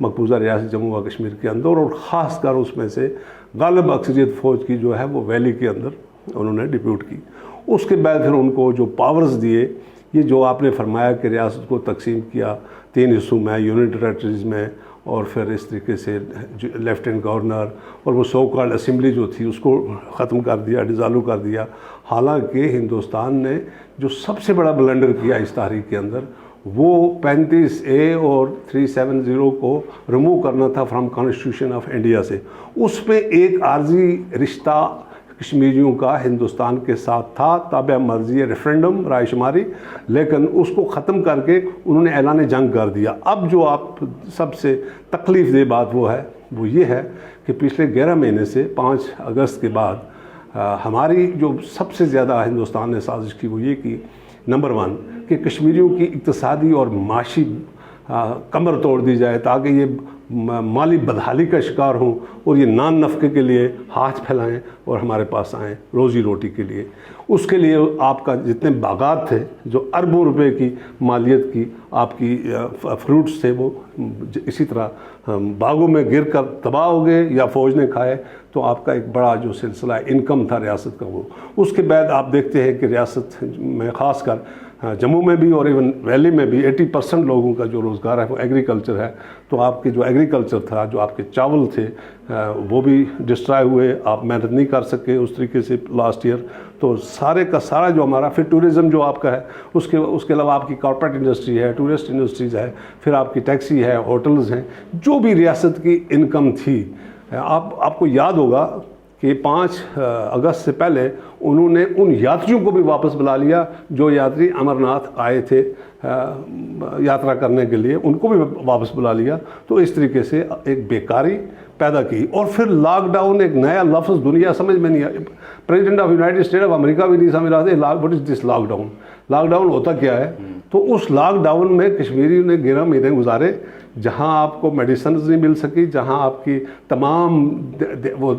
مقبوضہ ریاست جموں و کشمیر کے اندر، اور خاص کر اس میں سے غالب اکثریت فوج کی جو ہے وہ ویلی کے اندر انہوں نے ڈپیوٹ کی۔ اس کے بعد پھر ان کو جو پاورز دیے، یہ جو آپ نے فرمایا کہ ریاست کو تقسیم کیا 3 حصوں میں، یونین ٹیریٹریز میں، اور پھر اس طریقے سے لیفٹیننٹ گورنر اور وہ سو کالڈ اسمبلی جو تھی اس کو ختم کر دیا، ڈیزالو کر دیا۔ حالانکہ ہندوستان نے جو سب سے بڑا بلنڈر کیا اس تحریک کے اندر، وہ 35A اور 370 کو ریموو کرنا تھا فرام کانسٹیٹیوشن آف انڈیا سے۔ اس میں ایک عارضی رشتہ کشمیریوں کا ہندوستان کے ساتھ تھا، تابع مرضی ریفرینڈم رائے شماری، لیکن اس کو ختم کر کے انہوں نے اعلان جنگ کر دیا۔ اب جو آپ سب سے تکلیف دہ بات وہ یہ ہے کہ پچھلے 11 مہینے سے 5 اگست کے بعد ہماری جو سب سے زیادہ ہندوستان نے سازش کی وہ یہ کی، نمبر 1 کہ کشمیریوں کی اقتصادی اور معاشی کمر توڑ دی جائے تاکہ یہ مالی بدحالی کا شکار ہوں اور یہ نان نفقے کے لیے ہاتھ پھیلائیں اور ہمارے پاس آئیں روزی روٹی کے لیے۔ اس کے لیے آپ کا جتنے باغات تھے جو اربوں روپے کی مالیت کی آپ کی فروٹس تھے، وہ اسی طرح باغوں میں گر کر تباہ ہو گئے یا فوج نے کھائے۔ تو آپ کا ایک بڑا جو سلسلہ انکم تھا ریاست کا وہ، اس کے بعد آپ دیکھتے ہیں کہ ریاست میں خاص کر جموں میں بھی اور ایون ویلی میں بھی 80% لوگوں کا جو روزگار ہے وہ ایگریکلچر ہے۔ تو آپ کے جو ایگریکلچر تھا، جو آپ کے چاول تھے، وہ بھی ڈسٹرائے ہوئے، آپ محنت نہیں کر سکے اس طریقے سے لاسٹ ایئر۔ تو سارے کا سارا جو ہمارا پھر ٹورزم جو آپ کا ہے، اس کے علاوہ آپ کی کارپوریٹ انڈسٹری ہے، ٹورسٹ انڈسٹریز ہے، پھر آپ کی ٹیکسی ہے، ہوٹلز ہیں، جو بھی ریاست کی انکم تھی۔ آپ کو یاد ہوگا کہ 5 اگست سے پہلے انہوں نے ان یاتریوں کو بھی واپس بلا لیا جو یاتری امرناتھ آئے تھے یاترا کرنے کے لیے، ان کو بھی واپس بلا لیا۔ تو اس طریقے سے ایک بیکاری پیدا کی، اور پھر لاک ڈاؤن ایک نیا لفظ دنیا سمجھ میں نہیں آیا۔ President of United State of America بھی نہیں سمجھ رہا تھا what is this lockdown, lockdown ہوتا کیا ہے۔ تو اس لاک ڈاؤن میں کشمیریوں نے 11 مہینے گزارے، جہاں آپ کو میڈیسنز نہیں مل سکی، جہاں آپ کی تمام وہ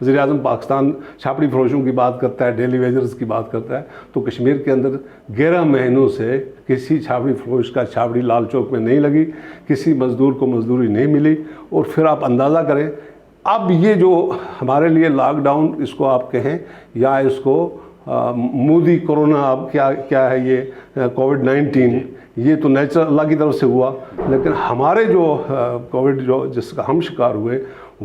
وزیر اعظم پاکستان چھاپڑی فروشوں کی بات کرتا ہے، ڈیلی ویجرز کی بات کرتا ہے، تو کشمیر کے اندر 11 مہینوں سے کسی چھاپڑی فروش کا چھاپڑی لال چوک میں نہیں لگی، کسی مزدور کو مزدوری نہیں ملی۔ اور پھر آپ اندازہ کریں اب یہ جو ہمارے لیے لاک ڈاؤن اس کو آپ کہیں یا اس کو مودی کرونا، اب کیا ہے یہ کووڈ-19، یہ تو نیچرل اللہ کی طرف سے ہوا، لیکن ہمارے جو کووڈ جس کا ہم شکار ہوئے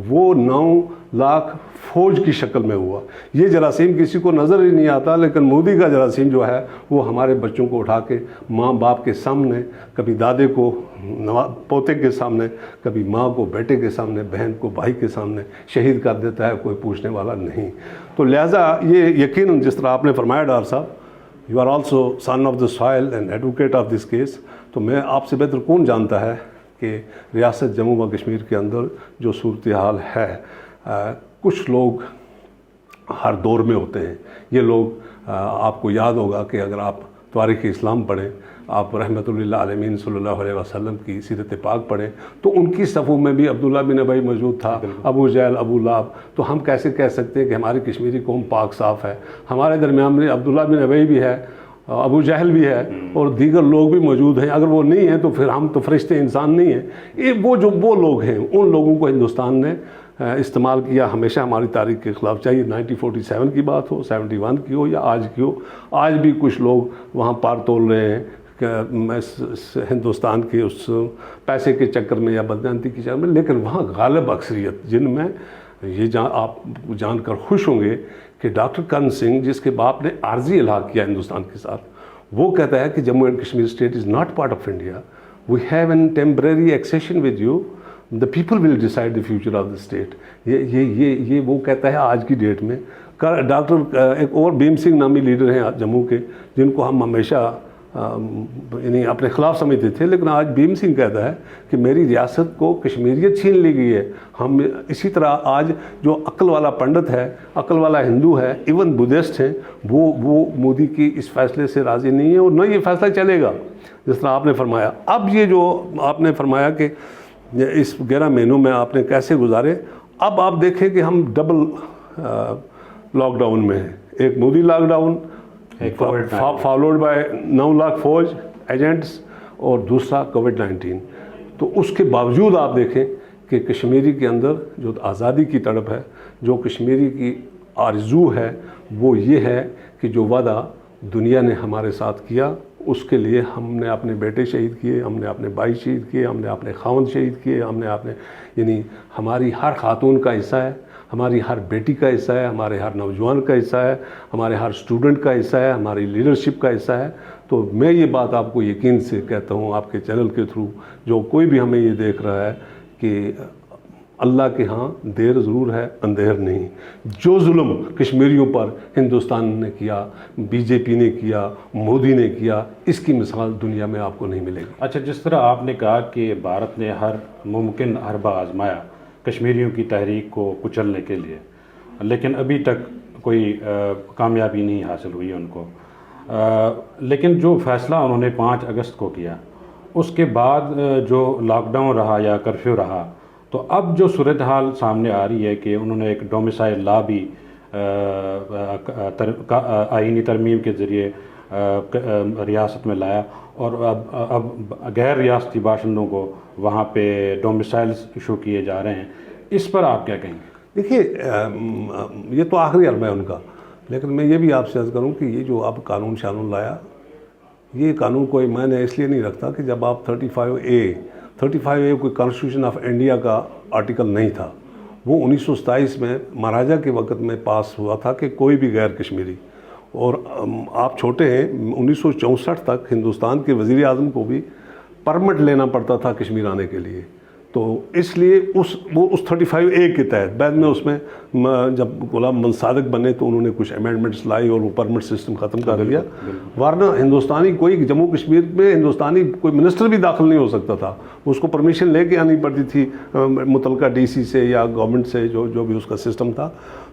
وہ 9 لاکھ فوج کی شکل میں ہوا۔ یہ جراثیم کسی کو نظر ہی نہیں آتا، لیکن مودی کا جراثیم جو ہے وہ ہمارے بچوں کو اٹھا کے ماں باپ کے سامنے، کبھی دادے کو پوتے کے سامنے، کبھی ماں کو بیٹے کے سامنے، بہن کو بھائی کے سامنے شہید کر دیتا ہے، کوئی پوچھنے والا نہیں۔ تو لہٰذا یہ یقیناً جس طرح آپ نے فرمایا ڈاکٹر صاحب، you are also son of the soil and advocate of this case, تو میں آپ سے بہتر کون جانتا ہے کہ ریاست جموں و کشمیر کے اندر جو صورتحال ہے، کچھ لوگ ہر دور میں ہوتے ہیں۔ یہ لوگ آپ کو یاد ہوگا کہ اگر آپ تاریخ اسلام پڑھیں، آپ رحمۃ اللہ علیہ صلی اللہ علیہ وسلم کی سیرت پاک پڑھیں، تو ان کی صفوں میں بھی عبداللہ بن ابی موجود تھا، ابو جہل، ابو لہب۔ تو ہم کیسے کہہ سکتے ہیں کہ ہماری کشمیری قوم پاک صاف ہے؟ ہمارے درمیان میں عبداللہ بن ابی بھی ہے، ابو جہل بھی ہے، اور دیگر لوگ بھی موجود ہیں۔ اگر وہ نہیں ہیں تو پھر ہم تو فرشتے انسان نہیں ہیں۔ یہ وہ لوگ ہیں، ان لوگوں کو ہندوستان نے استعمال کیا ہمیشہ ہماری تاریخ کے خلاف، چاہیے 1947 کی بات ہو، 71 کی ہو یا آج کی ہو۔ آج بھی کچھ لوگ وہاں پار تول رہے ہیں کہ ہندوستان کے اس پیسے کے چکر میں یا بدنامتی کے چکر میں، لیکن وہاں غالب اکثریت، جن میں یہ آپ جان کر خوش ہوں گے کہ ڈاکٹر کرن سنگھ، جس کے باپ نے عارضی الحاق کیا ہندوستان کے ساتھ، وہ کہتا ہے کہ Jammu and Kashmir state is not part of India, we have an temporary accession with you, the people will decide the future of the state۔ یہ وہ کہتا ہے آج کی ڈیٹ میں۔ ڈاکٹر ایک اور بھیم سنگھ نامی لیڈر ہیں جموں کے، جن کو ہم ہمیشہ یعنی اپنے خلاف سمجھتے تھے، لیکن آج بھیم سنگھ کہتا ہے کہ میری ریاست کو کشمیریت چھین لی گئی ہے۔ ہم اسی طرح آج جو عقل والا پنڈت ہے، عقل والا ہندو ہے، ایون بدھسٹ ہیں، وہ مودی کی اس فیصلے سے راضی نہیں ہے، اور نہ یہ فیصلہ چلے گا جس طرح آپ نے فرمایا۔ اب یہ جو آپ نے فرمایا کہ اس 11 مہینوں میں آپ نے کیسے گزارے، اب آپ دیکھیں کہ ہم ڈبل لاک ڈاؤن میں ہیں۔ ایک Modi lockdown followed by 9 lakh فوج ایجنٹس، اور دوسرا کووڈ-19۔ تو اس کے باوجود آپ دیکھیں کہ کشمیری کے اندر جو آزادی کی تڑپ ہے، جو کشمیری کی آرزو ہے، وہ یہ ہے کہ جو وعدہ دنیا نے ہمارے ساتھ کیا، اس کے لیے ہم نے اپنے بیٹے شہید کیے، ہم نے اپنے بھائی شہید کیے، ہم نے اپنے خاوند شہید کیے، ہم نے اپنے یعنی ہماری ہر خاتون کا حصہ ہے، ہماری ہر بیٹی کا حصہ ہے، ہمارے ہر نوجوان کا حصہ ہے، ہمارے ہر اسٹوڈنٹ کا حصہ ہے، ہماری لیڈرشپ کا حصہ ہے۔ تو میں یہ بات آپ کو یقین سے کہتا ہوں آپ کے چینل کے تھرو، جو کوئی بھی ہمیں یہ دیکھ رہا ہے، کہ اللہ کے ہاں دیر ضرور ہے، اندھیر نہیں۔ جو ظلم کشمیریوں پر ہندوستان نے کیا، بی جے پی نے کیا، مودی نے کیا، اس کی مثال دنیا میں آپ کو نہیں ملے گی۔ اچھا، جس طرح آپ نے کہا کہ بھارت نے ہر ممکن حربہ آزمایا کشمیریوں کی تحریک کو کچلنے کے لیے، لیکن ابھی تک کوئی کامیابی نہیں حاصل ہوئی ان کو، لیکن جو فیصلہ انہوں نے 5 اگست کو کیا، اس کے بعد جو لاک ڈاؤن رہا یا کرفیو رہا، تو اب جو صورتحال سامنے آ رہی ہے کہ انہوں نے ایک ڈومیسائل لا بھی آئینی ترمیم کے ذریعے ریاست میں لایا، اور اب غیر ریاستی باشندوں کو وہاں پہ ڈومیسائلز ایشو کیے جا رہے ہیں۔ اس پر آپ کیا کہیں گے؟ دیکھیے، یہ تو آخری عرب ہے ان کا، لیکن میں یہ بھی آپ سے عرض کروں کہ یہ جو آپ قانون شانون لایا، یہ قانون کوئی میں نے اس لیے نہیں رکھتا کہ جب آپ 35A کوئی کانسٹیٹیوشن آف انڈیا کا آرٹیکل نہیں تھا، وہ 1927 میں مہاراجہ کے وقت میں پاس ہوا تھا کہ کوئی بھی غیر کشمیری، اور آپ چھوٹے ہیں، 1964 تک ہندوستان کے وزیر اعظم کو بھی پرمٹ لینا پڑتا تھا کشمیر آنے کے لیے۔ تو اس لیے اس 35A کے تحت بعد میں اس میں جب غلام محمد صادق بنے تو انہوں نے کچھ امینڈمنٹس لائی اور وہ پرمٹ سسٹم ختم کر دیا، ورنہ ہندوستانی کوئی جموں کشمیر میں ہندوستانی کوئی منسٹر بھی داخل نہیں ہو سکتا تھا، اس کو پرمیشن لے کے آنی پڑتی تھی متعلقہ ڈی سی سے یا گورنمنٹ سے، جو بھی اس کا سسٹم تھا۔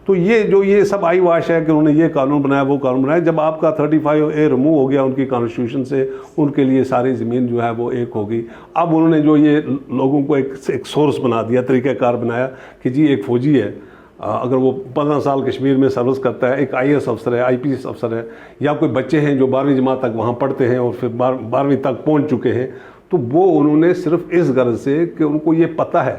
تو یہ سب آئی واش ہے کہ انہوں نے یہ قانون بنایا، وہ قانون بنایا۔ جب آپ کا 35A ریموو ہو گیا ان کی کانسٹیٹیوشن سے، ان کے لیے ساری زمین جو ہے وہ ایک ہو گئی۔ اب انہوں نے جو یہ لوگوں کو ایک سورس بنا دیا، طریقہ کار بنایا کہ جی ایک فوجی ہے، اگر وہ 15 سال کشمیر میں سروس کرتا ہے، ایک IAS افسر ہے، IPS افسر ہے، یا کوئی بچے ہیں جو 12ویں جماعت تک وہاں پڑھتے ہیں اور پھر 12ویں تک پہنچ چکے ہیں، تو وہ انہوں نے صرف اس غرض سے کہ ان کو یہ پتہ ہے،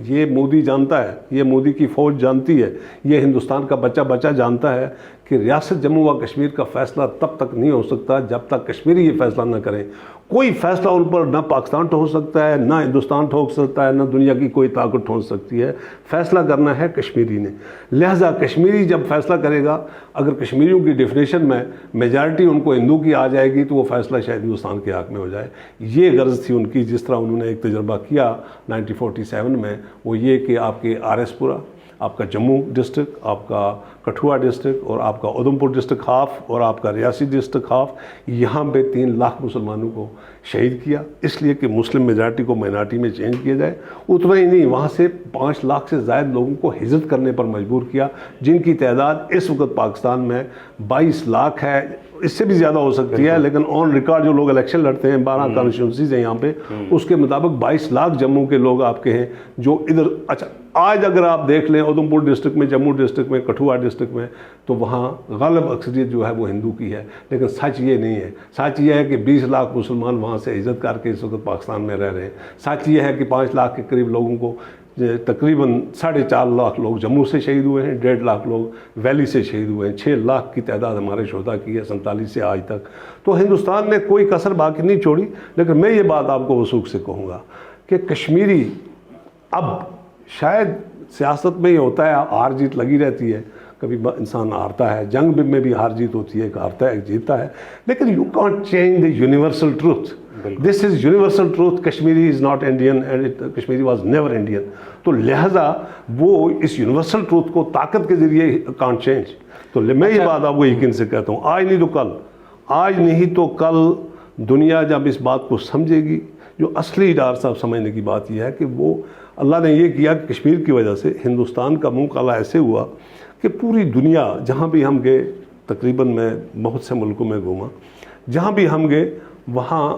یہ مودی جانتا ہے، یہ مودی کی فوج جانتی ہے، یہ ہندوستان کا بچہ جانتا ہے کہ ریاست جموں و کشمیر کا فیصلہ تب تک نہیں ہو سکتا جب تک کشمیری یہ فیصلہ نہ کریں۔ کوئی فیصلہ ان پر نہ پاکستان ٹھوک سکتا ہے، نہ ہندوستان ٹھوک سکتا ہے، نہ دنیا کی کوئی طاقت ٹھوک سکتی ہے۔ فیصلہ کرنا ہے کشمیری نے، لہٰذا کشمیری جب فیصلہ کرے گا، اگر کشمیریوں کی ڈیفینیشن میں میجارٹی ان کو ہندو کی آ جائے گی تو وہ فیصلہ شاید ہندوستان کے حق میں ہو جائے۔ یہ غرض تھی ان کی، جس طرح انہوں نے ایک تجربہ کیا 1947 میں، وہ یہ کہ آپ کے RS پورہ، آپ کا جموں ڈسٹرکٹ، آپ کا کٹھوا ڈسٹرکٹ اور آپ کا ادھمپور ڈسٹرکٹ ہاف اور آپ کا ریاسی ڈسٹرکٹ ہاف، یہاں پہ 3 لاکھ مسلمانوں کو شہید کیا، اس لیے کہ مسلم میجارٹی کو مائنارٹی میں چینج کیا جائے۔ اتنا ہی نہیں، وہاں سے 5 لاکھ سے زائد لوگوں کو ہجرت کرنے پر مجبور کیا، جن کی تعداد اس وقت پاکستان میں 22 لاکھ ہے، اس سے بھی زیادہ ہو سکتی ہے، لیکن آن ریکارڈ جو لوگ الیکشن لڑتے ہیں 12 کانسٹیٹیونسیز ہیں یہاں پہ، اس کے مطابق 22 لاکھ جموں کے لوگ آپ کے ہیں جو ادھر۔ اچھا، آج اگر آپ دیکھ لیں ادھمپور ڈسٹرکٹ میں، جموں ڈسٹرکٹ میں، کٹھوا ڈسٹرکٹ میں، تو وہاں غالب اکثریت جو ہے وہ ہندو کی ہے، لیکن سچ یہ نہیں ہے۔ سچ یہ ہے کہ 20 لاکھ مسلمان وہاں سے ہجرت کر کے اس وقت پاکستان میں رہ رہے ہیں۔ سچ یہ ہے کہ 5 لاکھ کے قریب لوگوں کو تقریباً 4.5 لاکھ لوگ جموں سے شہید ہوئے ہیں، 1.5 لاکھ لوگ ویلی سے شہید ہوئے ہیں، 6 لاکھ کی تعداد ہمارے شہداء کی ہے 47 سے آج تک۔ تو ہندوستان نے کوئی کسر باقی نہیں چھوڑی، لیکن میں یہ بات آپ کو وثوق سے کہوں گا کہ کشمیری اب شاید سیاست میں یہ ہوتا ہے، ہار جیت لگی رہتی ہے، کبھی انسان ہارتا ہے، جنگ میں بھی ہار جیت ہوتی ہے، ایک ہارتا ہے ایک جیتتا ہے، لیکن you can't change the universal truth. This is universal truth, Kashmiri is not Indian and Kashmiri was never Indian. تو لہٰذا وہ اس یونیورسل ٹروتھ کو طاقت کے ذریعے کانٹ چینج۔ تو میں یہ بات آپ کو یقین سے کہتا ہوں، آج نہیں تو کل، آج نہیں تو کل دنیا جب اس بات کو سمجھے گی، جو اصلی ڈاکٹر صاحب سمجھنے کی بات یہ ہے کہ وہ اللہ نے یہ کیا کہ کشمیر کی وجہ سے ہندوستان کا منہ کالا ایسے ہوا کہ پوری دنیا جہاں بھی ہم گئے، تقریباً میں بہت سے ملکوں میں گھوما، جہاں بھی ہم گئے وہاں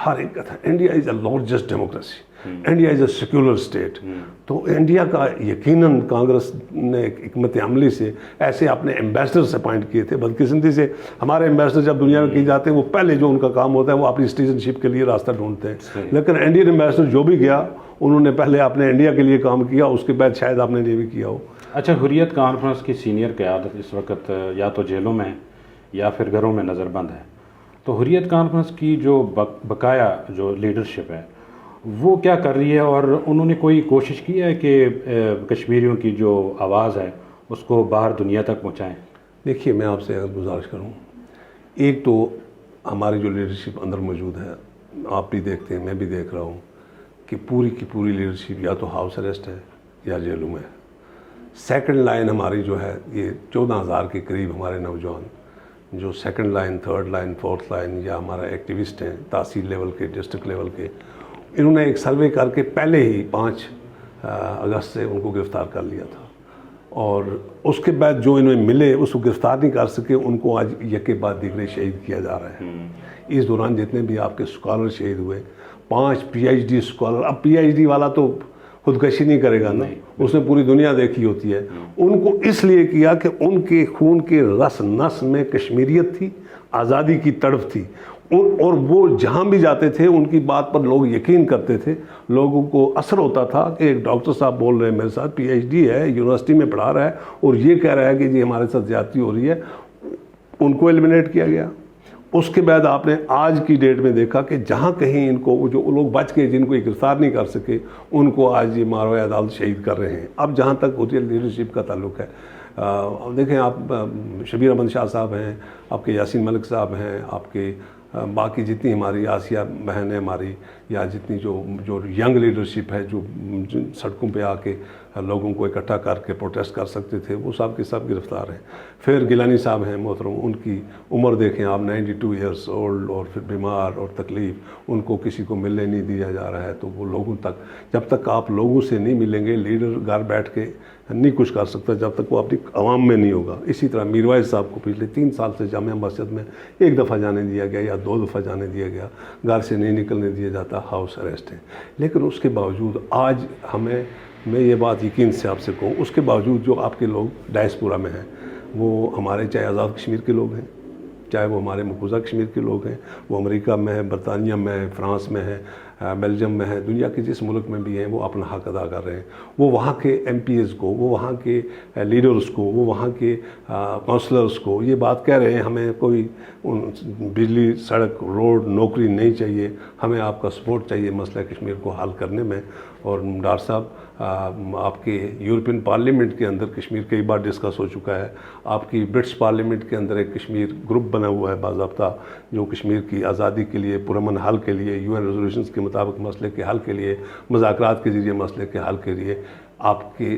ہر ایک کہتا ہے India is a largest democracy. India is a secular state. تو انڈیا کا یقیناً کانگریس نے حکمت عملی سے ایسے اپنے ایمبیسڈرس اپوائنٹ کیے تھے. بدقسمتی سے ہمارے ایمبیسڈر جب دنیا میں کیے جاتے ہیں وہ پہلے جو ان کا کام ہوتا ہے وہ اپنی سٹیزن شپ کے لیے راستہ ڈھونڈتے ہیں. لیکن انڈین ایمبیسڈر جو بھی گیا انہوں نے پہلے اپنے انڈیا کے لیے کام کیا, اس کے بعد شاید آپ نے یہ بھی کیا ہو. اچھا, حریت کانفرنس کی سینئر قیادت اس وقت یا تو جیلوں میں یا پھر گھروں میں نظر بند ہے. تو حریت کانفرنس کی جو بقایا جو لیڈرشپ ہے وہ کیا کر رہی ہے, اور انہوں نے کوئی کوشش کی ہے کہ کشمیریوں کی جو آواز ہے اس کو باہر دنیا تک پہنچائیں؟ دیکھیے, میں آپ سے اگر گزارش کروں, ایک تو ہماری جو لیڈرشپ اندر موجود ہے, آپ بھی دیکھتے ہیں, میں بھی دیکھ رہا ہوں کہ پوری کی پوری لیڈرشپ یا تو ہاؤس اریسٹ ہے یا جیلوں میں ہے. سیکنڈ لائن ہماری جو ہے یہ 14,000 کے قریب ہمارے نوجوان جو second line, third line, fourth line یا ہمارا ایکٹیوسٹ ہیں تحصیل لیول کے, ڈسٹرکٹ لیول کے, انہوں نے ایک سروے کر کے پہلے ہی 5 اگست سے ان کو گرفتار کر لیا تھا. اور اس کے بعد جو انہیں ملے اس کو گرفتار نہیں کر سکے, ان کو آج یکے بعد دیگرے شہید کیا جا رہا ہے. اس دوران جتنے بھی آپ کے اسکالر شہید ہوئے, 5 PhD اسکالر, اب PhD والا تو خودکشی نہیں کرے گا نا, اس نے پوری دنیا دیکھی ہوتی ہے. ان کو اس لیے کیا کہ ان کے خون کے رس نس میں کشمیریت تھی, آزادی کی تڑپ تھی, اور وہ جہاں بھی جاتے تھے ان کی بات پر لوگ یقین کرتے تھے. لوگوں کو اثر ہوتا تھا کہ ایک ڈاکٹر صاحب بول رہے ہیں میرے ساتھ, PhD ہے, یونیورسٹی میں پڑھا رہا ہے, اور یہ کہہ رہا ہے کہ جی ہمارے ساتھ زیادتی ہو رہی ہے. ان کو ایلیمنیٹ کیا گیا. اس کے بعد آپ نے آج کی ڈیٹ میں دیکھا کہ جہاں کہیں ان کو جو لوگ بچ کے جن کو یہ گرفتار نہیں کر سکے ان کو آج یہ ماروئے عدالت شہید کر رہے ہیں. اب جہاں تک حریت لیڈرشپ کا تعلق ہے, دیکھیں آپ شبیر احمد شاہ صاحب ہیں, آپ کے یاسین ملک صاحب ہیں, آپ کے باقی جتنی ہماری آسیہ بہن ہے ہماری, یا جتنی جو ینگ لیڈرشپ ہے جو سڑکوں پہ آ کے لوگوں کو اکٹھا کر کے پروٹیسٹ کر سکتے تھے, وہ سب کے سب گرفتار ہیں. پھر گیلانی صاحب ہیں محترم, ان کی عمر دیکھیں آپ 92 ایئرس اولڈ, اور پھر بیمار اور تکلیف, ان کو کسی کو ملنے نہیں دیا جا رہا ہے. تو وہ لوگوں تک, جب تک آپ لوگوں سے نہیں ملیں گے, لیڈر گھر بیٹھ کے نہیں کچھ کر سکتا جب تک وہ اپنی عوام میں نہیں ہوگا. اسی طرح میروائز صاحب کو پچھلے 3 سال سے جامعہ مسجد میں 1 دفعہ جانے دیا گیا یا 2 دفعہ جانے دیا گیا, گھر سے نہیں نکلنے دیا جاتا, ہاؤس اریسٹ ہے. لیکن اس کے باوجود آج ہمیں, میں یہ بات یقین سے آپ سے کہوں, اس کے باوجود جو آپ کے لوگ ڈائسپورا میں ہیں, وہ ہمارے چاہے آزاد کشمیر کے لوگ ہیں, چاہے وہ ہمارے مقبوضہ کشمیر کے لوگ ہیں, وہ امریکہ میں ہیں, برطانیہ میں ہیں, فرانس میں ہیں, بیلجیم میں ہیں, دنیا کے جس ملک میں بھی ہیں, وہ اپنا حق ادا کر رہے ہیں. وہ وہاں کے MPs کو, وہ وہاں کے لیڈرز کو, وہ وہاں کے کونسلرز کو یہ بات کہہ رہے ہیں ہمیں کوئی بجلی, سڑک, روڈ, نوکری نہیں چاہیے, ہمیں آپ کا سپورٹ چاہیے مسئلہ کشمیر کو حل کرنے میں. اور ڈاکٹر صاحب آپ کے یورپین پارلیمنٹ کے اندر کشمیر کئی بار ڈسکس ہو چکا ہے. آپ کی برٹش پارلیمنٹ کے اندر ایک کشمیر گروپ بنا ہوا ہے باضابطہ, جو کشمیر کی آزادی کے لیے, پرامن حل کے لیے, UN ریزولوشنز کے مطابق مسئلے کے حل کے لیے, مذاکرات کے ذریعے مسئلے کے حل کے لیے آپ کے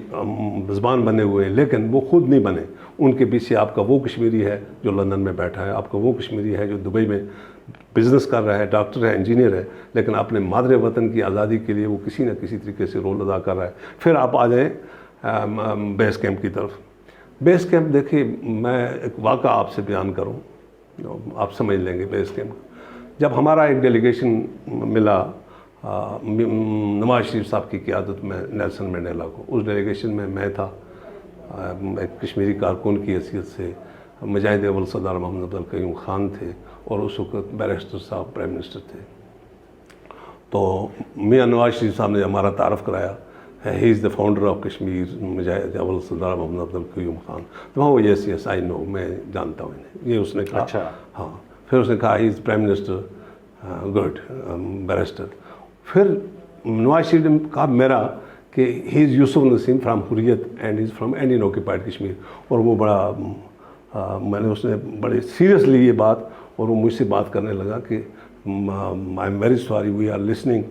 زبان بنے ہوئے ہیں. لیکن وہ خود نہیں بنے, ان کے پیچھے آپ کا وہ کشمیری ہے جو لندن میں بیٹھا ہے, آپ کا وہ کشمیری ہے جو دبئی میں بزنس کر رہا ہے, ڈاکٹر ہے, انجینئر ہے, لیکن اپنے مادر وطن کی آزادی کے لیے وہ کسی نہ کسی طریقے سے رول ادا کر رہا ہے. پھر آپ آ جائیں بیس کیمپ کی طرف. بیس کیمپ دیکھیں, میں ایک واقعہ آپ سے بیان کروں, آپ سمجھ لیں گے. بیس کیمپ جب ہمارا ایک ڈیلیگیشن ملا نواز شریف صاحب کی قیادت میں نیلسن منڈیلا کو, اس ڈیلیگیشن میں تھا, ایک کشمیری کارکن کی حیثیت سے. مجاہد اول سردار محمد عبدالقیوم خان تھے, اور اس وقت بیرسٹر صاحب پرائم منسٹر تھے. تو میاں نواز شریف صاحب نے ہمارا تعارف کرایا, ہی is the founder of Kashmir, مجاہد اول سردار محمد عبدالقیوم خان. تو وہاں وہ یس آئی نو, میں جانتا ہوں انہیں, یہ اس نے کہا. اچھا. ہاں. پھر اس نے کہا he is prime minister, good, barrister. پھر نواز شریف نے کہا میرا کہ he is Yousuf Naseem from Hurriyat and is from Indian occupied Kashmir. اور وہ بڑا میں نے, اس نے بڑے سیریسلی یہ بات, اور وہ مجھ سے بات کرنے لگا کہ I am very sorry, we are listening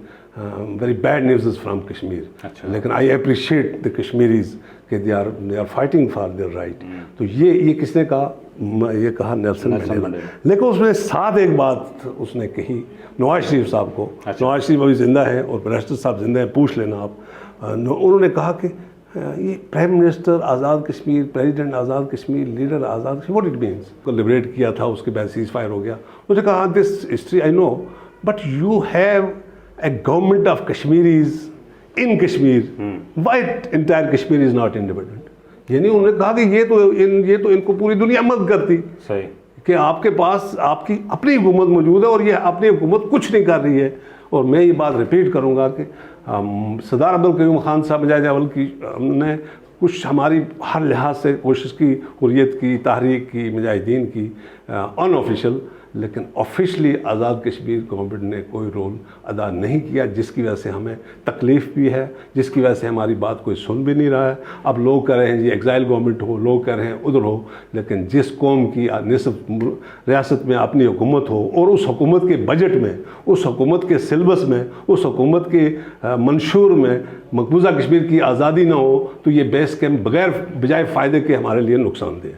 very bad news is from Kashmir, لیکن آئی اپریشیٹ دا کشمیریز کہ they are fighting for their right. تو یہ کس نے کہا, یہ کہا نیلسن منڈیلا. لیکن اس میں ساتھ ایک بات اس نے کہی نواز شریف صاحب کو. نواز شریف ابھی زندہ ہیں اور بیرسٹر صاحب زندہ ہیں, پوچھ لینا آپ. انہوں نے کہا کہ یہ prime minister Azad Kashmir, president Azad Kashmir, leader Azad Kashmir, what it means. کو لبریٹ کیا تھا, اس کے بعد سیز فائر ہو گیا. مجھے کہا this history I know, but you have a government of Kashmir is in Kashmir, why entire Kashmir is not independent? یعنی انہوں نے کہا کہ یہ تو ان کو پوری دنیا مدد کرتی صحیح کہ آپ کے پاس آپ کی اپنی حکومت موجود ہے اور یہ اپنی حکومت کچھ نہیں کر رہی ہے. اور میں یہ بات ریپیٹ کروں گا کہ سردار عبدالقیوم خان صاحب مجاہد اول کی نے کچھ ہماری ہر لحاظ سے کوشش کی, حریت کی, تحریک کی, مجاہدین کی, ان آفیشیل, لیکن آفیشلی آزاد کشمیر گورنمنٹ نے کوئی رول ادا نہیں کیا, جس کی وجہ سے ہمیں تکلیف بھی ہے, جس کی وجہ سے ہماری بات کوئی سن بھی نہیں رہا ہے. اب لوگ کہہ رہے ہیں جی ایگزائل گورنمنٹ ہو, لوگ کہہ رہے ہیں ادھر ہو, لیکن جس قوم کی نصف ریاست میں اپنی حکومت ہو اور اس حکومت کے بجٹ میں, اس حکومت کے سلیبس میں, اس حکومت کے منشور میں مقبوضہ کشمیر کی آزادی نہ ہو تو یہ بیس کیمپ بغیر بجائے فائدے کے ہمارے لیے نقصان دہ ہے.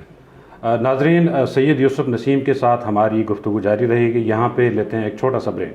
ناظرین, سید یوسف نسیم کے ساتھ ہماری گفتگو جاری رہے گی. یہاں پہ لیتے ہیں ایک چھوٹا سا بریک.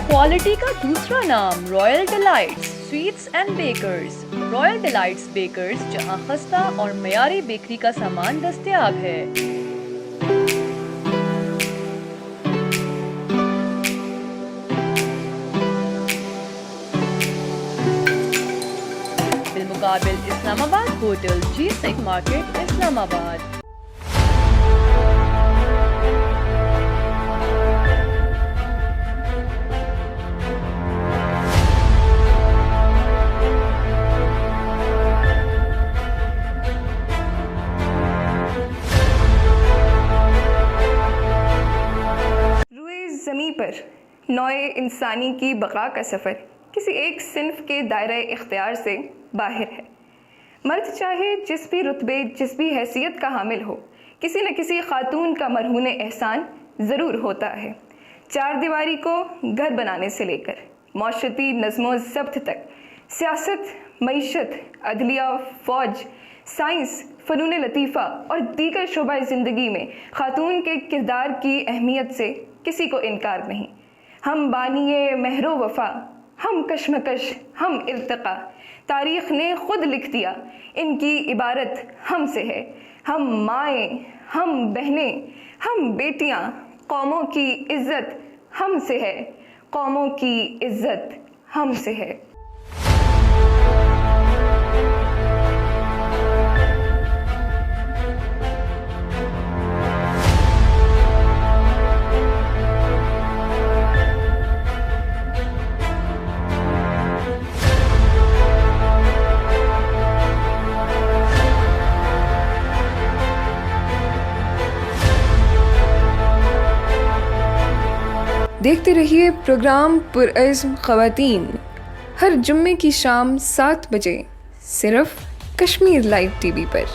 کوالٹی کا دوسرا نام royal delights sweets and bakers. Royal delights bakers, جہاں خستہ اور معیاری بیکری کا سامان دستیاب ہے. بالمقابل اسلام آباد ہوٹل, G6 مارکیٹ, اسلام آباد. زمیں پر نوع انسانی کی بقا کا سفر کسی ایک صنف کے دائرہ اختیار سے باہر ہے. مرد چاہے جس بھی رتبے, جس بھی حیثیت کا حامل ہو, کسی نہ کسی خاتون کا مرہون احسان ضرور ہوتا ہے. چار دیواری کو گھر بنانے سے لے کر معاشرتی نظم و ضبط تک, سیاست, معیشت, عدلیہ, فوج, سائنس, فنون لطیفہ اور دیگر شعبہ زندگی میں خاتون کے کردار کی اہمیت سے کسی کو انکار نہیں. ہم بانی مہر و وفا, ہم کشمکش, ہم ارتقا, تاریخ نے خود لکھ دیا ان کی عبارت ہم سے ہے. ہم مائیں, ہم بہنیں, ہم بیٹیاں, قوموں کی عزت ہم سے ہے, قوموں کی عزت ہم سے ہے. دیکھتے رہیے پروگرام پرعزم خواتین ہر جمعے کی شام 7 بجے صرف کشمیر لائیو ٹی وی پر.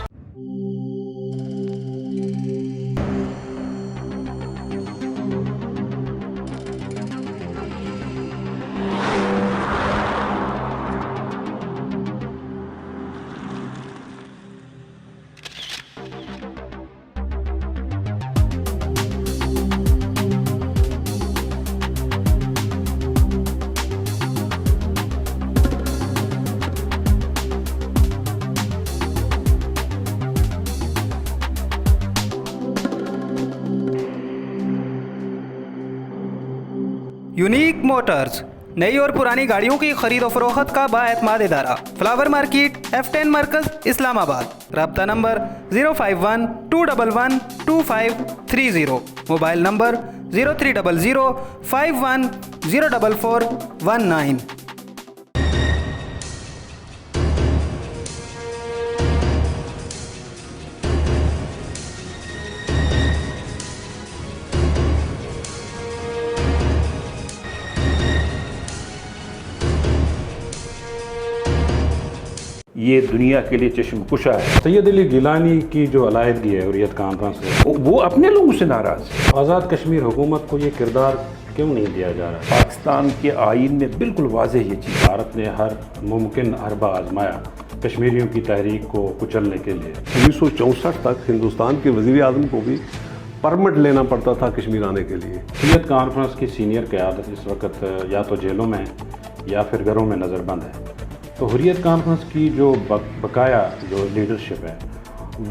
یونیک موٹرز, نئی اور پرانی گاڑیوں کی خرید و فروخت کا بااعتماد ادارہ. فلاور مارکیٹ, F10 مرکز, اسلام آباد. رابطہ نمبر 051-211-2530. Mobile number 0300-510419. یہ دنیا کے لیے چشم کشا ہے. سید علی گیلانی کی جو علیحدگی ہے حریت کانفرنس سے، وہ اپنے لوگوں سے ناراض ہے. آزاد کشمیر حکومت کو یہ کردار کیوں نہیں دیا جا رہا؟ پاکستان کے آئین میں بالکل واضح یہ چیز. بھارت نے ہر ممکن حربہ آزمایا کشمیریوں کی تحریک کو کچلنے کے لیے. 1964 تک ہندوستان کے وزیر اعظم کو بھی پرمٹ لینا پڑتا تھا کشمیر آنے کے لیے. حریت کانفرنس کی سینئر قیادت اس وقت یا تو جیلوں میں یا پھر گھروں میں نظر بند ہے. تو حریت کانفرنس کی جو بقایا جو لیڈرشپ ہے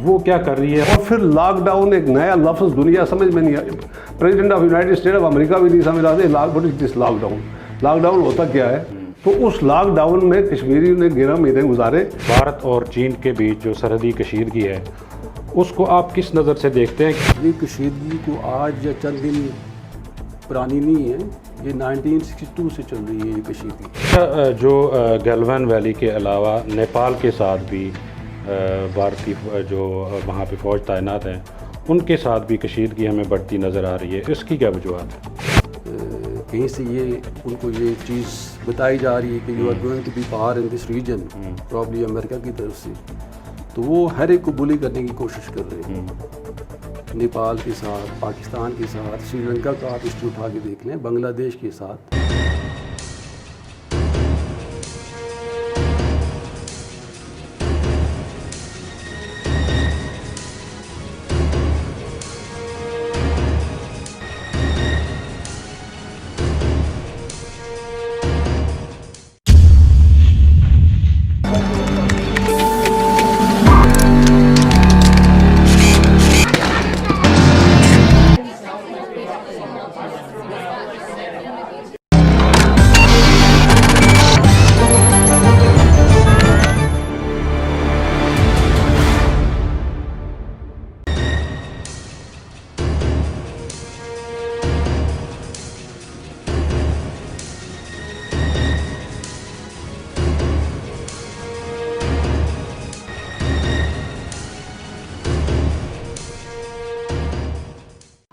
وہ کیا کر رہی ہے؟ اور پھر لاک ڈاؤن ایک نیا لفظ دنیا سمجھ میں نہیں آیا. President of United State of America بھی نہیں سمجھ رہا تھا لاک ڈاؤن. لاک ڈاؤن ہوتا کیا ہے؟ تو اس لاک ڈاؤن میں کشمیریوں نے 11 مہینے گزارے. بھارت اور چین کے بیچ جو سرحدی کشیدگی ہے اس کو آپ کس نظر سے دیکھتے ہیں؟ یہ کشیدگی کو آج یا چند دن پرانی نہیں ہے، یہ 1962 سے چل رہی ہے یہ کشیدگی. جو گلوان ویلی کے علاوہ نیپال کے ساتھ بھی بھارتی جو وہاں پہ فوج تعینات ہیں ان کے ساتھ بھی کشیدگی ہمیں بڑھتی نظر آ رہی ہے. اس کی کیا وجوہات ہے؟ کہیں سے یہ ان کو یہ چیز بتائی جا رہی ہے کہ you are going to be power in this region, probably امریکہ کی طرف سے، تو وہ ہر ایک کو بلی کرنے کی کوشش کر رہے ہیں. نیپال کے ساتھ، پاکستان کے ساتھ، سری لنکا کا آپ ہسٹری اٹھا کے دیکھ لیں، بنگلہ دیش کے ساتھ.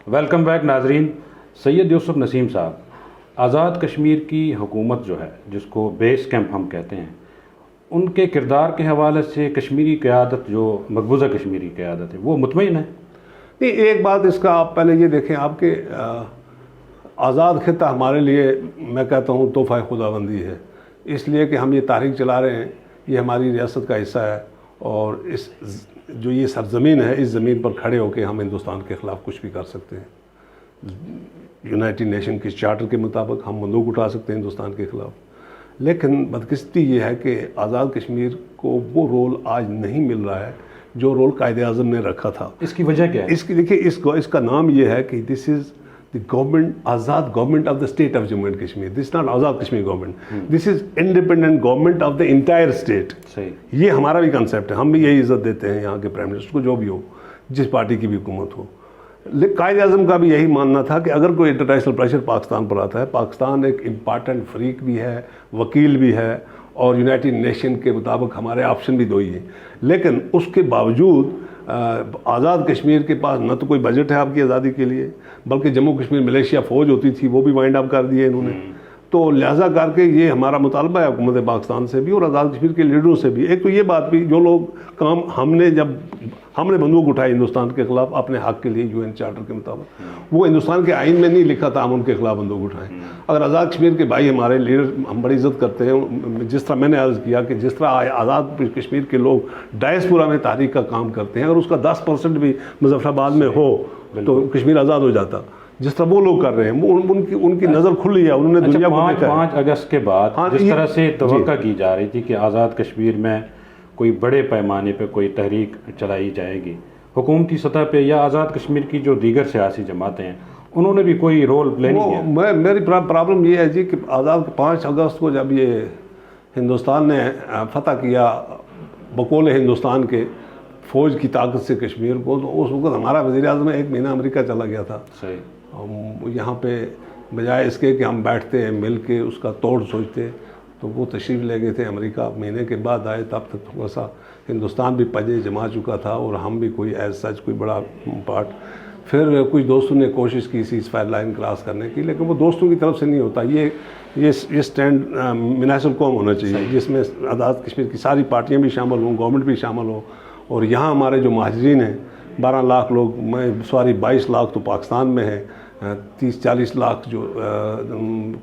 ویلکم بیک ناظرین. سید یوسف نسیم صاحب، آزاد کشمیر کی حکومت جو ہے جس کو بیس کیمپ ہم کہتے ہیں، ان کے کردار کے حوالے سے کشمیری قیادت جو مقبوضہ کشمیری قیادت ہے وہ مطمئن ہے؟ نہیں، ایک بات اس کا آپ پہلے یہ دیکھیں، آپ کے آزاد خطہ ہمارے لیے میں کہتا ہوں تحفہ خداوندی ہے، اس لیے کہ ہم یہ تحریک چلا رہے ہیں، یہ ہماری ریاست کا حصہ ہے، اور اس جو یہ سرزمین ہے اس زمین پر کھڑے ہو کے ہم ہندوستان کے خلاف کچھ بھی کر سکتے ہیں. یونائٹڈ نیشن کے چارٹر کے مطابق ہم بندوق اٹھا سکتے ہیں ہندوستان کے خلاف. لیکن بدقسمتی یہ ہے کہ آزاد کشمیر کو وہ رول آج نہیں مل رہا ہے جو رول قائد اعظم نے رکھا تھا. اس کی وجہ کیا ہے؟ اس کی دیکھیں، اس کا نام یہ ہے کہ this is the government, Azad government of the state of Jammu and Kashmir. This not Azad Kashmir government, this is independent government of the entire state. صحیح. یہ ہمارا بھی کنسیپٹ ہے، ہم بھی یہی عزت دیتے ہیں یہاں کے پرائم منسٹر کو، جو بھی ہو، جس پارٹی کی بھی حکومت ہو. قائد اعظم کا بھی یہی ماننا تھا کہ اگر کوئی انٹرنیشنل پریشر پاکستان پر آتا ہے، پاکستان ایک امپارٹنٹ فریق بھی ہے، وکیل بھی ہے، اور یونائٹڈ نیشن کے مطابق ہمارے آپشن بھی دو ہی ہیں. لیکن اس کے باوجود آزاد کشمیر کے پاس نہ تو کوئی بجٹ ہے آپ کی آزادی کے لیے، بلکہ جموں کشمیر ملیشیا فوج ہوتی تھی وہ بھی وائنڈ اپ کر دیے انہوں نے. تو لہٰذا کر کے یہ ہمارا مطالبہ ہے حکومت پاکستان سے بھی اور آزاد کشمیر کے لیڈروں سے بھی. ایک تو یہ بات بھی، جو لوگ کام ہم نے بندوق اٹھائی ہندوستان کے خلاف اپنے حق کے لیے یو این چارٹر کے مطابق، وہ ہندوستان کے آئین میں نہیں لکھا تھا ہم ان کے خلاف بندوق اٹھائیں. اگر آزاد کشمیر کے بھائی ہمارے لیڈر ہم بڑی عزت کرتے ہیں، جس طرح میں نے عرض کیا کہ جس طرح آزاد کشمیر کے لوگ ڈائسپورا میں تحریک کا کام کرتے ہیں، اگر اس کا 10% بھی مظفر آباد میں ہو تو کشمیر آزاد ہو جاتا، جس طرح وہ لوگ کر رہے ہیں. ان کی نظر کھلی ہے، انہوں نے دنیا کو دیکھا ہے. 5 اگست کے بعد جس طرح سے توقع کی جا رہی تھی کہ آزاد کشمیر میں کوئی بڑے پیمانے پہ کوئی تحریک چلائی جائے گی حکومتی سطح پہ، یا آزاد کشمیر کی جو دیگر سیاسی جماعتیں ہیں انہوں نے بھی کوئی رول پلے نہیں کیا. میری پرابلم یہ ہے جی کہ آزاد 5 اگست کو جب یہ ہندوستان نے فتح کیا بقول ہندوستان کے فوج کی طاقت سے کشمیر کو، تو اس وقت ہمارا وزیر اعظم 1 مہینہ امریکہ چلا گیا تھا. صحیح. یہاں پہ بجائے اس کے کہ ہم بیٹھتے ہیں مل کے اس کا توڑ سوچتے، تو وہ تشریف لے گئے تھے امریکہ. مہینے کے بعد آئے، تب تک تھوڑا سا ہندوستان بھی پجے جما چکا تھا اور ہم بھی کوئی ایز سچ کوئی بڑا پارٹ. پھر کچھ دوستوں نے کوشش کی سیز فائر لائن کراس کرنے کی، لیکن وہ دوستوں کی طرف سے نہیں ہوتا. یہ اسٹینڈ منحصر قوم ہونا چاہیے جس میں آزاد کشمیر کی ساری پارٹیاں بھی شامل ہوں، گورنمنٹ بھی شامل ہو. اور یہاں ہمارے جو مہاجرین ہیں 12 لاکھ لوگ، 22 لاکھ تو پاکستان میں ہیں، 30-40 لاکھ جو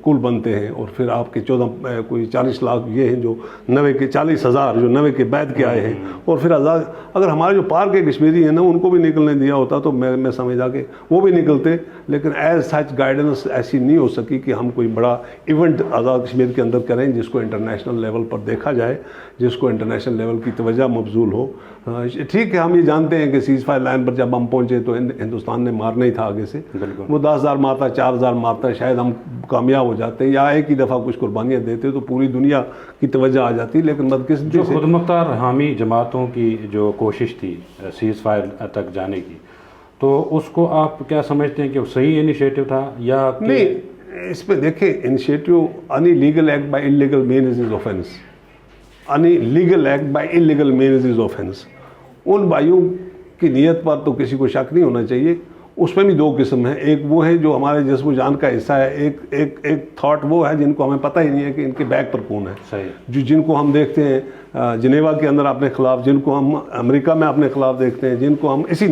کل بنتے ہیں، اور پھر آپ کے 40 لاکھ یہ ہیں جو 40,000 جو 90 کے بعد کے آئے ہیں. اور پھر آزاد اگر ہمارے جو پار کے کشمیری ہیں نا ان کو بھی نکلنے دیا ہوتا تو میں سمجھا کہ وہ بھی نکلتے، لیکن ایز سچ گائیڈنس ایسی نہیں ہو سکی کہ ہم کوئی بڑا ایونٹ آزاد کشمیر کے اندر کریں جس کو انٹرنیشنل لیول پر دیکھا جائے، جس کو انٹرنیشنل لیول کی توجہ مبذول ہو. ٹھیک ہے، ہم یہ جانتے ہیں کہ سیز فائر لائن پر جب ہم پہنچے تو ہندوستان نے مارنا ہی تھا آگے سے. وہ 10,000 مارتا، 4,000 مارتا، شاید ہم کامیاب ہو جاتے یا ایک ہی دفعہ کچھ قربانیاں دیتے تو پوری دنیا کی توجہ آ جاتی. لیکن بدقسمتی سے خود مختار حامی جماعتوں کی جو کوشش تھی سیز فائر تک جانے کی، تو اس کو آپ کیا سمجھتے ہیں کہ وہ صحیح انیشیٹو تھا یا نہیں؟ اس پہ دیکھیں، initiative any legal act by illegal means is offense. any legal act by illegal means is offense. ان بھائیوں کی نیت پر تو کسی کو شک نہیں ہونا چاہیے. اس میں بھی 2 قسم ہیں. ایک وہ ہے جو ہمارے جسم و جان کا حصہ ہے، ایک تھاٹ وہ ہے جن کو ہمیں پتہ ہی نہیں ہے کہ ان کے بیک پر کون ہے. جن کو ہم دیکھتے ہیں جنیوا کے اندر اپنے خلاف، جن کو ہم امریکہ میں اپنے خلاف دیکھتے ہیں، جن کو ہم اسی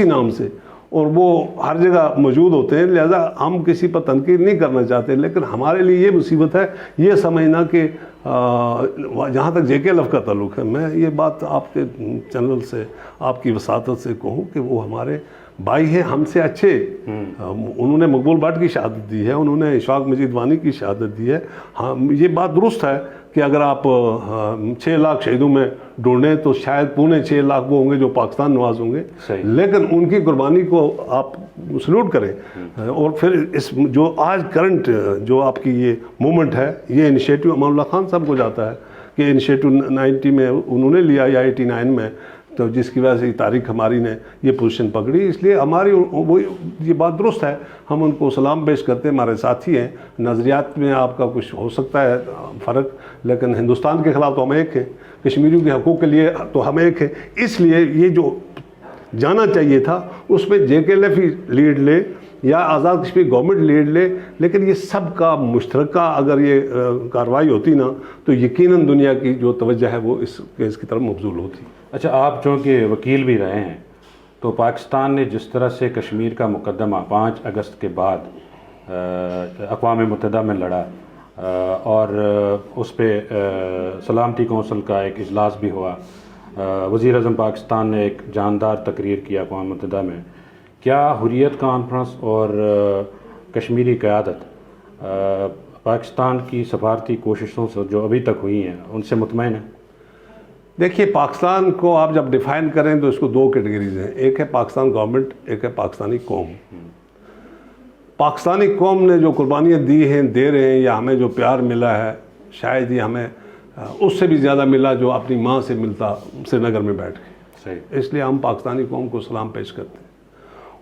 نام سے اور وہ ہر جگہ موجود ہوتے ہیں. لہذا ہم کسی پر تنقید نہیں کرنا چاہتے، لیکن ہمارے لیے یہ مصیبت ہے یہ سمجھنا کہ جہاں تک جے کے ایل ایف کا تعلق ہے، میں یہ بات آپ کے چینل سے، آپ کی وساطت سے کہوں کہ وہ ہمارے بھائی ہیں، ہم سے اچھے. انہوں نے مقبول بٹ کی شہادت دی ہے، انہوں نے اشفاق مجید وانی کی شہادت دی ہے. ہاں، یہ بات درست ہے کہ اگر آپ 6 لاکھ شہیدوں میں ڈھونڈیں تو شاید 6.25 لاکھ وہ ہوں گے جو پاکستان نواز ہوں گے. لیکن ان کی قربانی کو آپ سلوٹ کریں. اور پھر اس جو آج کرنٹ جو آپ کی یہ مومنٹ ہے، یہ انیشیٹو امان اللہ خان صاحب کو جاتا ہے کہ انیشیٹو 90 میں انہوں نے لیا یا 89 میں، تو جس کی وجہ سے تاریخ ہماری نے یہ پوزیشن پکڑی. اس لیے ہماری وہ یہ بات درست ہے، ہم ان کو سلام پیش کرتے ہیں، ہمارے ساتھی ہیں. نظریات میں آپ کا کچھ ہو سکتا ہے فرق، لیکن ہندوستان کے خلاف تو ہم ایک ہیں، کشمیریوں کے حقوق کے لیے تو ہم ایک ہیں. اس لیے یہ جو جانا چاہیے تھا اس میں جے کے ایل ایف ہی لیڈ لے یا آزاد کشمیر گورنمنٹ لیڈ لے، لیکن یہ سب کا مشترکہ اگر یہ کارروائی ہوتی نا تو یقیناً دنیا کی جو توجہ ہے وہ اس کیس کی طرف مبذول ہوتی. اچھا، آپ چونکہ وکیل بھی رہے ہیں، تو پاکستان نے جس طرح سے کشمیر کا مقدمہ 5 اگست کے بعد اقوام متحدہ میں لڑا اور اس پہ سلامتی کونسل کا ایک اجلاس بھی ہوا، وزیر اعظم پاکستان نے ایک جاندار تقریر کی اقوام متحدہ میں، کیا حریت کانفرنس اور کشمیری قیادت پاکستان کی سفارتی کوششوں سے جو ابھی تک ہوئی ہیں ان سے مطمئن ہے؟ دیکھیے، پاکستان کو آپ جب ڈیفائن کریں تو اس کو 2 کیٹیگریز ہیں. ایک ہے پاکستان گورنمنٹ، ایک ہے پاکستانی قوم. پاکستانی قوم نے جو قربانیاں دی ہیں، دے رہے ہیں، یا ہمیں جو پیار ملا ہے شاید یہ ہمیں اس سے بھی زیادہ ملا جو اپنی ماں سے ملتا سری نگر میں بیٹھ کے. اس لیے ہم پاکستانی قوم کو سلام پیش کرتے ہیں.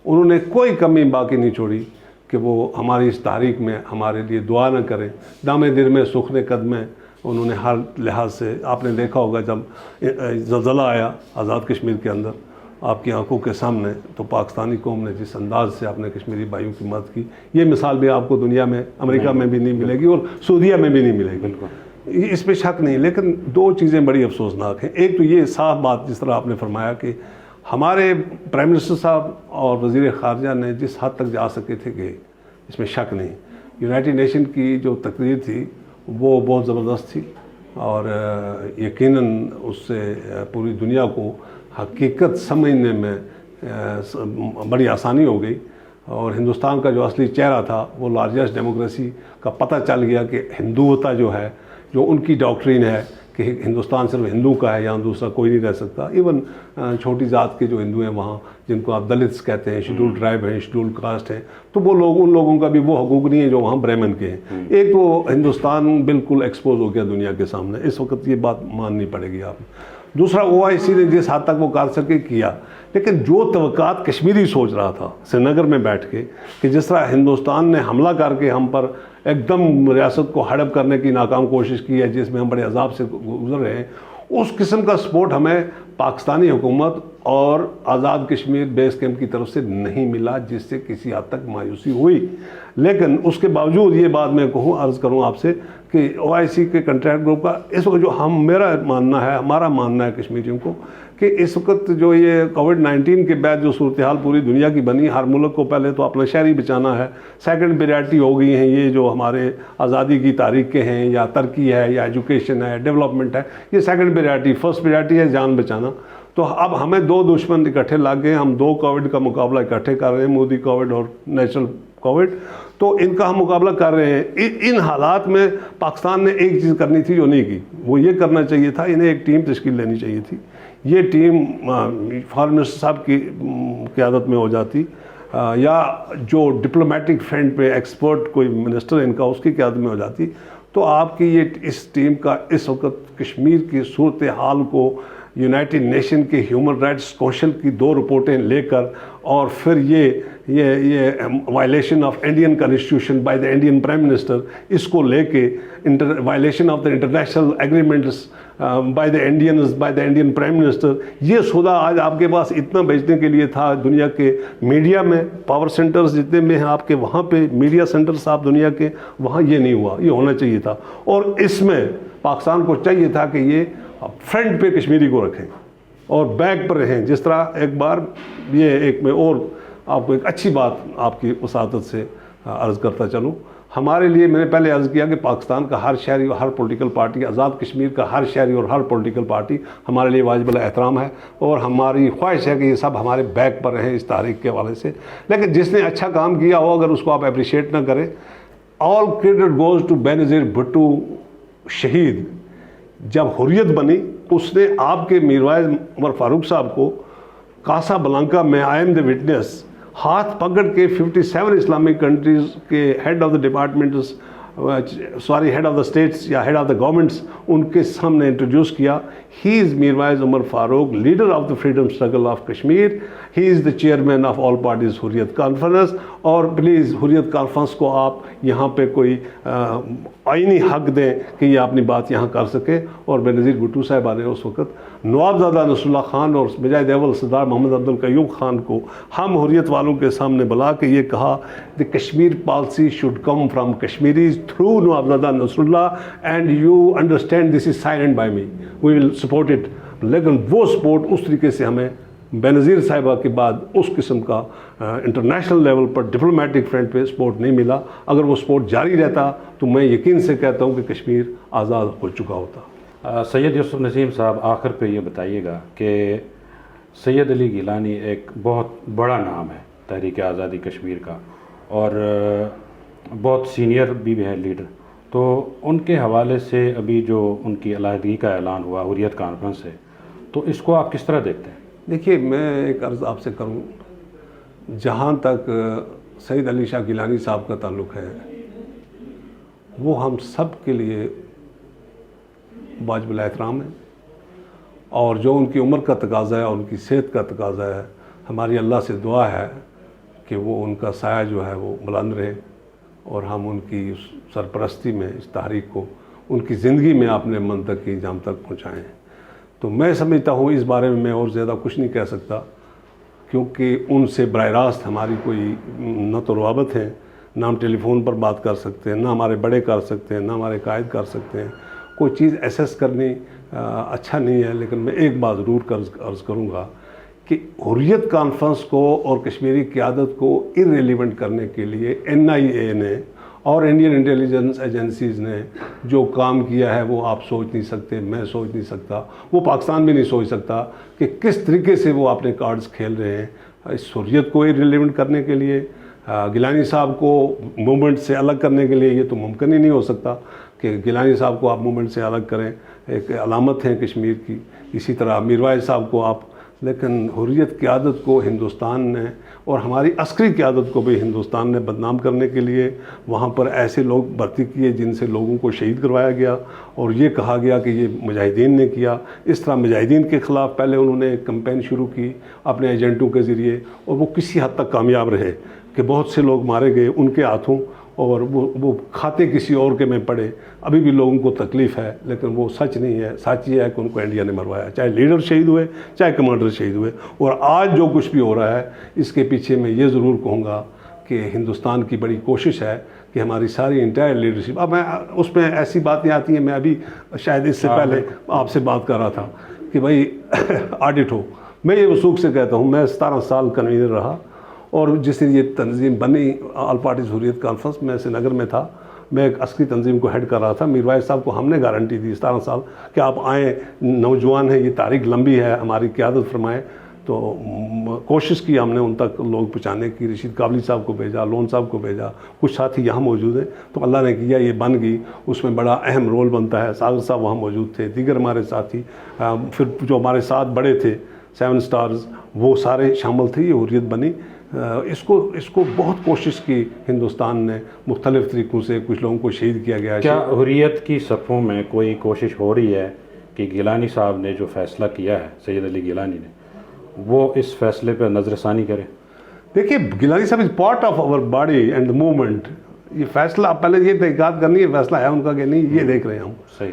انہوں نے کوئی کمی باقی نہیں چھوڑی کہ وہ ہماری اس تاریخ میں ہمارے لیے دعا نہ کریں. دامے دل میں سکھنے قدمیں انہوں نے ہر لحاظ سے، آپ نے دیکھا ہوگا جب زلزلہ آیا آزاد کشمیر کے اندر آپ کی آنکھوں کے سامنے، تو پاکستانی قوم نے جس انداز سے اپنے کشمیری بھائیوں کی مدد کی، یہ مثال بھی آپ کو دنیا میں، امریکہ میں بھی نہیں ملے گی اور سعودیہ میں بھی نہیں ملے گی. بالکل، اس پہ شک نہیں. لیکن 2 چیزیں بڑی افسوسناک ہیں. ایک تو یہ صاف بات جس طرح آپ نے فرمایا کہ ہمارے پرائم منسٹر صاحب اور وزیر خارجہ نے جس حد تک جا سکے تھے کہ اس میں شک نہیں. یونائٹڈ نیشن کی جو تقریر تھی وہ بہت زبردست تھی اور یقیناً اس سے پوری دنیا کو حقیقت سمجھنے میں بڑی آسانی ہو گئی اور ہندوستان کا جو اصلی چہرہ تھا وہ لارجسٹ ڈیموکریسی کا پتہ چل گیا کہ ہندوتا جو ہے، جو ان کی ڈاکٹرین ہے کہ ہندوستان صرف ہندو کا ہے، یہاں دوسرا کوئی نہیں رہ سکتا. ایون چھوٹی ذات کے جو ہندو ہیں وہاں، جن کو آپ دلتس کہتے ہیں، شیڈول ٹرائب ہیں، شیڈول کاسٹ ہیں، تو وہ لوگ، ان لوگوں کا بھی وہ حقوق نہیں ہے جو وہاں برہمن کے ہیں. ایک تو ہندوستان بالکل ایکسپوز ہو گیا دنیا کے سامنے، اس وقت یہ بات ماننی پڑے گی آپ. دوسرا OIC نے جس حد تک وہ کر سکے کیا، لیکن جو توقعات کشمیری سوچ رہا تھا سری نگر میں بیٹھ کے کہ جس طرح ہندوستان نے حملہ کر کے ہم پر ایک دم ریاست کو ہڑپ کرنے کی ناکام کوشش کی ہے، جس میں ہم بڑے عذاب سے گزر رہے ہیں، اس قسم کا سپورٹ ہمیں پاکستانی حکومت اور آزاد کشمیر بیس کیمپ کی طرف سے نہیں ملا، جس سے کسی حد تک مایوسی ہوئی۔ لیکن اس کے باوجود یہ بات میں عرض کروں آپ سے کہ OIC کے کنٹریکٹ گروپ کا اس وقت جو میرا ماننا ہے، ہمارا ماننا ہے کشمیریوں کو، کہ اس وقت جو یہ کووڈ-19 کے بعد جو صورتحال پوری دنیا کی بنی، ہر ملک کو پہلے تو اپنا شہری بچانا ہے، سیکنڈ پریارٹی ہو گئی ہیں یہ جو ہمارے آزادی کی تاریخیں ہیں، یا ترقی ہے، یا ایجوکیشن ہے، ڈیولپمنٹ ہے، یہ سیکنڈ پریارٹی، فرسٹ پریارٹی ہے جان بچانا۔ تو اب ہمیں دو دشمن اکٹھے لگ گئے، ہم دو کووڈ کا مقابلہ اکٹھے کر رہے ہیں، مودی کووڈ اور نیچرل کووڈ، تو ان کا ہم مقابلہ کر رہے ہیں۔ ان حالات میں پاکستان نے ایک چیز کرنی تھی جو نہیں کی، وہ یہ کرنا چاہیے تھا، انہیں ایک ٹیم تشکیل لینی چاہیے تھی۔ یہ ٹیم فارن منسٹر صاحب کی قیادت میں ہو جاتی، یا جو ڈپلومیٹک فرنٹ پہ ایکسپرٹ کوئی منسٹر ان کا، اس کی قیادت میں ہو جاتی، تو آپ کی یہ اس ٹیم کا اس وقت کشمیر کی صورتحال کو یونائٹڈ نیشن کے ہیومن رائٹس کونسل کی 2 رپورٹیں لے کر، اور پھر یہ violation of Indian constitution by the Indian prime minister, اس کو لے کے violation of the international agreements by the Indians by the Indian prime minister, یہ سودا آج آپ کے پاس اتنا بیچنے کے لیے تھا دنیا کے میڈیا میں، پاور سینٹرز جتنے میں ہیں آپ کے، وہاں پہ میڈیا سینٹرز آپ دنیا کے، وہاں یہ نہیں ہوا، یہ ہونا چاہیے تھا۔ اور اس میں پاکستان کو چاہیے تھا کہ یہ فرنٹ پہ کشمیری کو رکھیں اور بیک پر رہیں۔ جس طرح ایک بار ایک میں اور آپ کو ایک اچھی بات آپ کی وساطت سے عرض کرتا چلوں، ہمارے لیے میں نے پہلے عرض کیا کہ پاکستان کا ہر شہری اور ہر پولیٹیکل پارٹی، آزاد کشمیر کا ہر شہری اور ہر پولیٹیکل پارٹی ہمارے لیے واجب الاحترام ہے، اور ہماری خواہش ہے کہ یہ سب ہمارے بیک پر رہیں اس تحریک کے حوالے سے۔ لیکن جس نے اچھا کام کیا ہو، اگر اس کو آپ اپریشیٹ نہ کریں، all credit goes to Benazir Bhutto شہید۔ جب حریت بنی، اس نے آپ کے میروائز عمر فاروق صاحب کو کاسا بلانکا میں آئی ایم دا وٹنس ہاتھ پکڑ کے 57 اسلامک کنٹریز کے head of the departments, head of the states یا ہیڈ آف دا گورنمنٹس، ان کے سامنے انٹروڈیوس کیا۔ He is Mirwaiz Umar Farooq, leader of the freedom struggle of Kashmir, he is the chairman of all parties Hurriyat conference. اور please Hurriyat conference کو آپ یہاں پہ کوئی آئینی حق دیں کہ یہ اپنی بات یہاں کر سکے۔ اور بینظیر بھٹو صاحبہ نے اس وقت نوابزادہ نصر اللہ خان اور بجائے اول سردار محمد عبد القیوم خان کو ہم حریت والوں کے سامنے بلا کے یہ کہا کہ Kashmir policy should come from Kashmiris through Nawabzada Nasrullah, and you understand this is silent by me, we will support it. لیکن وہ سپورٹ اس طریقے سے ہمیں بینظیر صاحبہ کے بعد اس قسم کا انٹرنیشنل لیول پر ڈپلومیٹک فرنٹ پہ سپورٹ نہیں ملا۔ اگر وہ سپورٹ جاری رہتا تو میں یقین سے کہتا ہوں کہ کشمیر آزاد ہو چکا ہوتا۔ سید یوسف نسیم صاحب، آخر پہ یہ بتائیے گا کہ سید علی گیلانی ایک بہت بڑا نام ہے تحریک آزادی کشمیر کا، اور بہت سینئر بھی ہے لیڈر، تو ان کے حوالے سے ابھی جو ان کی علیحدگی کا اعلان ہوا حریت کانفرنس سے، تو اس کو آپ کس طرح دیکھتے ہیں؟ دیکھیے، میں ایک عرض آپ سے کروں، جہاں تک سید علی شاہ گیلانی صاحب کا تعلق ہے، وہ ہم سب کے لیے واجب الاحترام ہے، اور جو ان کی عمر کا تقاضا ہے اور ان کی صحت کا تقاضا ہے، ہماری اللہ سے دعا ہے کہ وہ ان کا سایہ جو ہے وہ بلند رہے، اور ہم ان کی سرپرستی میں اس تحریک کو ان کی زندگی میں اپنے منطق کی انجام تک پہنچائیں۔ تو میں سمجھتا ہوں اس بارے میں اور زیادہ کچھ نہیں کہہ سکتا، کیونکہ ان سے براہ راست ہماری کوئی نہ تو روابط ہے، نہ ہم ٹیلی فون پر بات کر سکتے ہیں، نہ ہمارے بڑے کر سکتے ہیں، نہ ہمارے قائد کر سکتے ہیں۔ کوئی چیز ایسیس کرنی اچھا نہیں ہے، لیکن میں ایک بات ضرور عرض کروں گا کہ حریت کانفرنس کو اور کشمیری قیادت کو ارریلیونٹ کرنے کے لیے NIA نے اور انڈین انٹیلیجنس ایجنسیز نے جو کام کیا ہے وہ آپ سوچ نہیں سکتے، میں سوچ نہیں سکتا، وہ پاکستان بھی نہیں سوچ سکتا کہ کس طریقے سے وہ اپنے کارڈز کھیل رہے ہیں اس حریت کو ارریلیونٹ کرنے کے لیے۔ گیلانی صاحب کو موومنٹ سے الگ کرنے کے لیے یہ تو ممکن ہی نہیں ہو سکتا کہ گیلانی صاحب کو آپ موومنٹ سے الگ کریں، ایک علامت ہے کشمیر کی۔ اسی طرح میروائز صاحب کو آپ، لیکن حریت قیادت کو ہندوستان نے اور ہماری عسکری قیادت کو بھی ہندوستان نے بدنام کرنے کے لیے وہاں پر ایسے لوگ بھرتی کیے جن سے لوگوں کو شہید کروایا گیا، اور یہ کہا گیا کہ یہ مجاہدین نے کیا۔ اس طرح مجاہدین کے خلاف پہلے انہوں نے ایک کمپین شروع کی اپنے ایجنٹوں کے ذریعے، اور وہ کسی حد تک کامیاب رہے کہ بہت سے لوگ مارے گئے ان کے ہاتھوں، اور وہ کھاتے کسی اور کے میں پڑے. ابھی بھی لوگوں کو تکلیف ہے, لیکن وہ سچ نہیں ہے. سچ یہ ہے کہ ان کو انڈیا نے مروایا, چاہے لیڈر شہید ہوئے چاہے کمانڈر شہید ہوئے. اور آج جو کچھ بھی ہو رہا ہے اس کے پیچھے میں یہ ضرور کہوں گا کہ ہندوستان کی بڑی کوشش ہے کہ ہماری ساری انٹائر لیڈرشپ. اب میں اس میں ایسی باتیں آتی ہیں, میں ابھی شاید اس سے پہلے آپ سے بات کر رہا تھا کہ بھائی آڈٹ ہو. میں یہ وثوق سے کہتا ہوں, میں 17 سال کنوینر رہا, اور جس دن یہ تنظیم بنی آل پارٹیز حریت کانفرنس, میں سری نگر میں تھا, میں ایک عسکری تنظیم کو ہیڈ کر رہا تھا. میر وائز صاحب کو ہم نے گارنٹی دی 17 سال کہ آپ آئیں, نوجوان ہیں, یہ تاریخ لمبی ہے, ہماری قیادت فرمائیں. تو کوشش کی ہم نے ان تک لوگ پہنچانے کی. رشید کابلی صاحب کو بھیجا, لون صاحب کو بھیجا, کچھ ساتھی یہاں موجود ہیں. تو اللہ نے کیا یہ بن گئی. اس میں بڑا اہم رول بنتا ہے. ساگر صاحب وہاں موجود تھے, دیگر ہمارے ساتھی, پھر جو ہمارے ساتھ بڑے تھے 7 سٹارز, وہ سارے شامل تھے. یہ حریت بنی. اس کو بہت کوشش کی ہندوستان نے مختلف طریقوں سے. کچھ لوگوں کو شہید کیا گیا. کیا حریت کی صفوں میں کوئی کوشش ہو رہی ہے کہ گیلانی صاحب نے جو فیصلہ کیا ہے, سید علی گیلانی نے, وہ اس فیصلے پہ نظر ثانی کرے؟ دیکھیے, گیلانی صاحب is part of our body and the movement. یہ فیصلہ پہلے یہ تحقیقات کرنی ہے فیصلہ ہے ان کا کہ نہیں, یہ دیکھ رہے ہیں ہم. صحیح.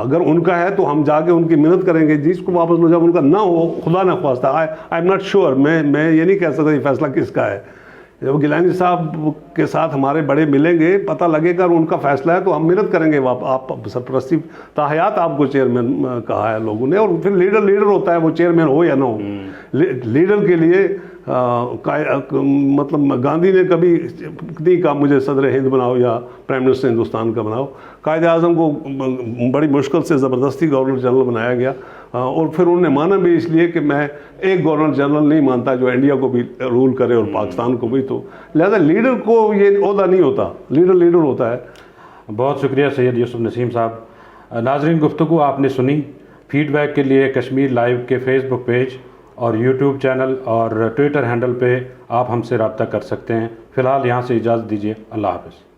اگر ان کا ہے تو ہم جا کے ان کی منت کریں گے جس کو واپس لو. جب ان کا نہ ہو, خدا نہ خواستہ, آئی ایم ناٹ شیور, میں یہ نہیں کہہ سکتا یہ فیصلہ کس کا ہے. جب گیلانی صاحب کے ساتھ ہمارے بڑے ملیں گے, پتہ لگے گا ان کا فیصلہ ہے, تو ہم منت کریں گے. آپ سرپرستی تاحیات آپ کو چیئرمین کہا ہے لوگوں نے, اور پھر لیڈر ہوتا ہے, وہ چیئرمین ہو یا نہ ہو. لیڈر کے لیے مطلب گاندھی نے کبھی نہیں کہا مجھے صدر ہند بناؤ یا پرائم منسٹر ہندوستان کا بناؤ. قائد اعظم کو بڑی مشکل سے زبردستی گورنر جنرل بنایا گیا, اور پھر انہوں نے مانا بھی اس لیے کہ میں ایک گورنر جنرل نہیں مانتا جو انڈیا کو بھی رول کرے اور پاکستان کو بھی. تو لہذا لیڈر کو یہ عہدہ نہیں ہوتا, لیڈر ہوتا ہے. بہت شکریہ سید یوسف نسیم صاحب. ناظرین, گفتگو آپ نے سنی. فیڈ بیک کے لیے کشمیر لائیو کے فیس بک پیج اور یوٹیوب چینل اور ٹویٹر ہینڈل پہ آپ ہم سے رابطہ کر سکتے ہیں. فی الحال یہاں سے اجازت دیجیے. اللہ حافظ.